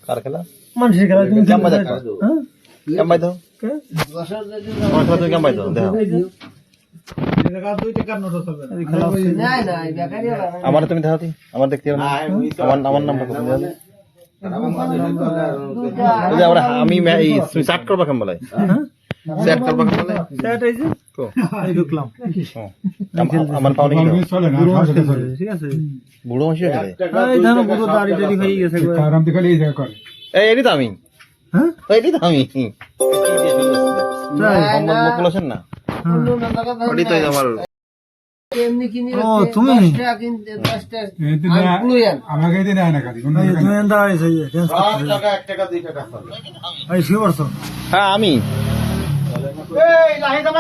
কার খেলা? মানুষের খেলা তুমি কেমন দেখো? হ্যাঁ কেমন দাও? তোমার খেলা তুমি কেমন দাও? দেখো আমার তুমি দেখো আমার দেখতে হবে না। আমার নামটা কত জানো? আমি চাট করবা কেমন বলে? চ্যাট করবা কেমন বলে? চ্যাট এই যে কো এই ঢুকলাম আমার পাওনি কি? ঠিক আছে বুড়ো মাসি খেলে। এই ধরো পুরো দাড়ি টাড়ি হয়ে গেছে আরাম দেখালে এই জায়গা করে এটি তো আমি। হ্যাঁ এটি তো আমি। মুখ বলেছেন না? ওটি তো আমার ও তুমি আমাকে দিন না খালি তুমি দাঁড়াইছো এই ডান্স এই শুয়ে পড়ছো হ্যাঁ আমি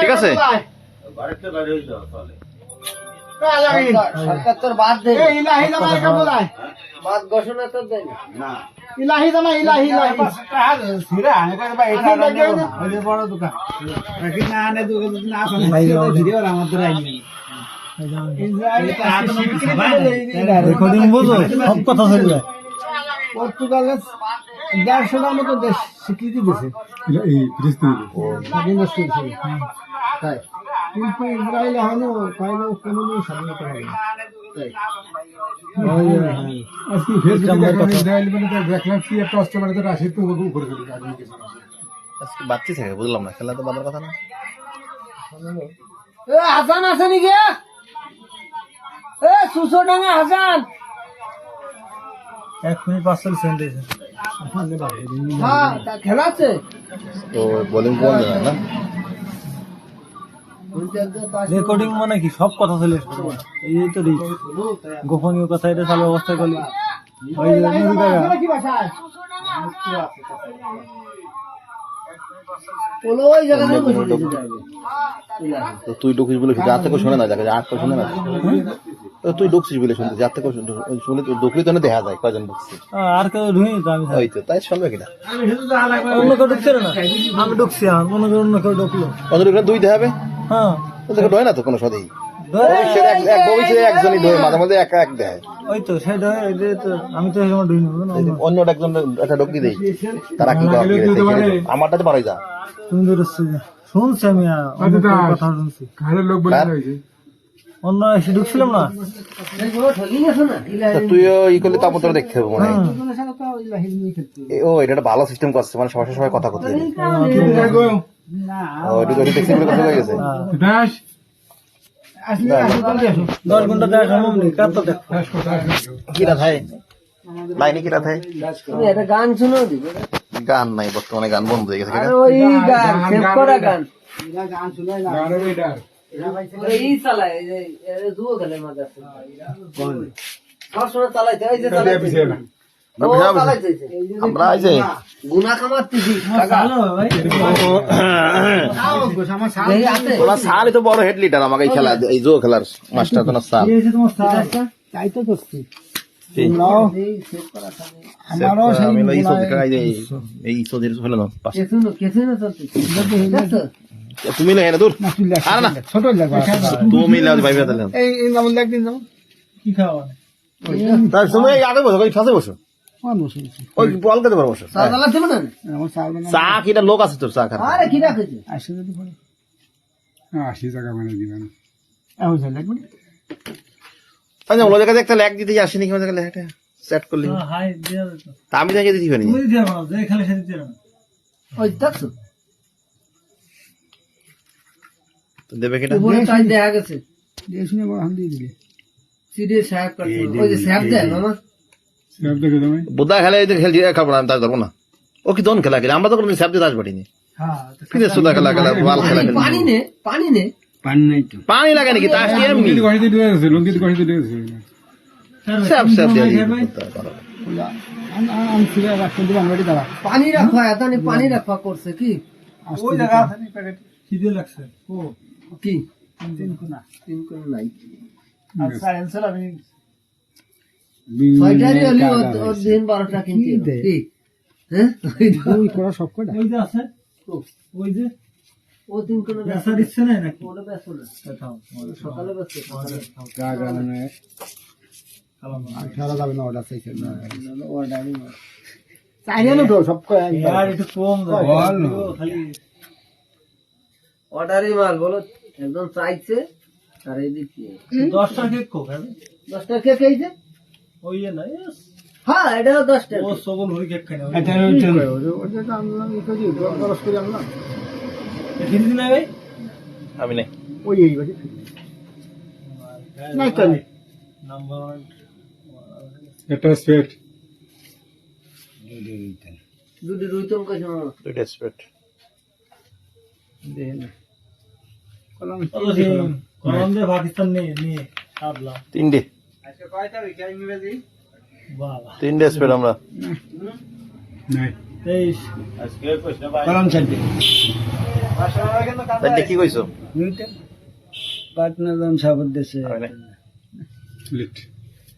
ঠিক আছে রেকর্ডিং বুঝো সব কথা চলবে পর্তুগালের 150টার মতো দেশ স্বীকৃতি দিয়েছে এই পরিস্থিতি স্বাধীনতা ছিল তাই কিন্তু ইসরায়েল এখনো পাইলো কোনোদিন স্বাধীনতা হবে না তাই আজকে ফেসবুকে ইসরায়েল বলে দেখলাম কি একটা অস্ত্র মানে তো রাশিদ তো উপরে চলে গেছে আজকে বাচ্চা থাকে বুঝলাম না খেলা তো বাবার কথা না হাসান আছে নাকি সুসো ডাঙ্গা হাসান 1 মিনিট 45 সেকেন্ড হ্যাঁ খেলা আছে তো বোলিং কোন না রেকর্ডিং মানে কি সব কথা চলে এই তো রিস্ক গোপনীয় কথা এটা চালু অবস্থা করলে ওই যে নুরু কাকা কি ভাষায় পোলো ওই জায়গায় বসে যাবে তো তুই ঢুকিস বলে যার থেকে শোনে না যাকে আর শোনে না তো তুই ঢুকছিস বলে শুনতে যার থেকে শুনে ঢুকলি তো না দেখা যায় কয়জন ঢুকছে আর কেউ ঢুকে তো আমি ওই তো তাই শুনবে কিনা অন্য কেউ ঢুকছে না আমি ঢুকছি অন্য কেউ ঢুকলো কত ঢুকলে দুই দেখাবে হ্যাঁ তোকে ঢোয় না তো কোনো সদেই ভবিষ্যতে একজনই ঢোয় মাঝে মাঝে একা এক দেয় ওই তো সেটা তো আমি তো সময় ঢুকি না অন্যটা একজন একটা ঢুকি দেই তারা কি আমারটা তো পারাই যা তুমি তো শুনছি আমি অন্য কারোর কথা শুনছি কারের লোক বলে রয়েছে অন্য এসে ঢুকছিলাম না তুইও ই করলে তারপর তোরা দেখতে হবে মনে হয় ও এটা একটা ভালো সিস্টেম করছে মানে সবার সবাই কথা করতে দেখছি বলে কথা হয়ে গেছে দাস 10 ঘন্টা দেখা সম্ভব নেই কার তো দেখ কিরা থাকে লাইনে কিরা থাকে একটা গান শুনো দিবে গান নাই বর্তমানে গান বন্ধ হয়ে গেছে ওই গান সেভ করা গান গান শুনে না গানের এটা এই চালায় এই যে দুও গেলে মজা আছে সব সময় চালাইতে এই যে চালাইতে আমরা এই যে গুনা কামাতেছি ওরা সাল তো বড় হেড লিডার আমাকে এই খেলা এই জো খেলার মাস্টার তো না সাল তাই তো করছি তুমি ছোট তুমি কি খাওয়া আগে বসো ফাঁসে বসো ওই বল খেতে পারো বসো চা কিটা লোক আছে তোর চা খাতে আরে কি রাখেছে 80 টাকা মানে দিবেন আচ্ছা ওই জায়গায় একটা ল্যাগ দিতে আসেনি কি জায়গায় ল্যাগটা সেট করলি হাই দিয়া দাও তা আমি দেখে দিতে পারি তুমি দিয়া বানাও যে খালি সাথে দিতে না ওই দেখছো তো দেবে কিটা উপরে তাই দেখা গেছে শুনে বড় হান দিয়ে দিলে সিরিয়াস সাহেব করছে ওই যে সাহেব দেয় মামা সব দেখে তুমি বুদ্ধা খেলে খেলছি খাবো না আমি তার ধরবো না ও কি দন খেলা খেলে আমরা তো কোনো সাহেব দিয়ে দাস পাঠিনি হ্যাঁ কিনে সুদা খেলা খেলা বাল খেলা খেলা পানি নে পানি নাই তো পানি লাগে নাকি তাস কি এমনি লঙ্গিত গড়িতে দিয়েছে লঙ্গিত গড়িতে দিয়েছে সাহেব সাহেব দিয়ে আমি ফিরে রাখতে দিব আমরা দাঁড়া পানি রাখা এত পানি রাখা করছে কি ওই জায়গা আছে নি প্যাকেট খিদে লাগছে ও কি তিন কোনা নাই আর সায়েন্সের আমি ছয়টারই হলি ওর দিন 12টা কিনতে কি হ্যাঁ ওই করা সব কটা ওই যে আছে ওই যে ও দিন কোন ব্যবসা দিচ্ছে না নাকি ওটা ব্যস্ত না দেখাও সকালে ব্যস্ত গা গা মানে আর খেলা যাবে না অর্ডার চাইছে না চাইলে না তো সব কয় আর একটু কম দাও খালি অর্ডারই মাল বলো একদম চাইছে আর এই দিকে 10টা কেক খো খাবে 10টা কেক খাইছে ওই না হ্যাঁ এটাও 10টা ও সগল হরি কেক খায় না এটা ওইটা ওটা তো আমরা ই করি খরচ করি আমরা কিনে দিন ভাই আমি নাই ওই এই বাড়ি নাই তো নাম্বার এটা স্পেট দুটি রুইতম কাছে দুইটা স্প্রেড কলম দিয়ে পাকিস্তান নিয়ে কাটলাম তিনটে বাবা তিনটে স্প্রেড আমরা নাই 23 কলম ছাড়বে তাইলে কি কইছো পার্টনার দাম সাবর দেশে আমি নাই লিট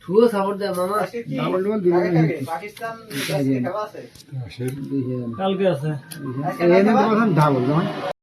থুও সাপোর্ট দে মামা ডাবল ডাবল দিলে না আসের কালকে আছে এনে তো ডাবল নয়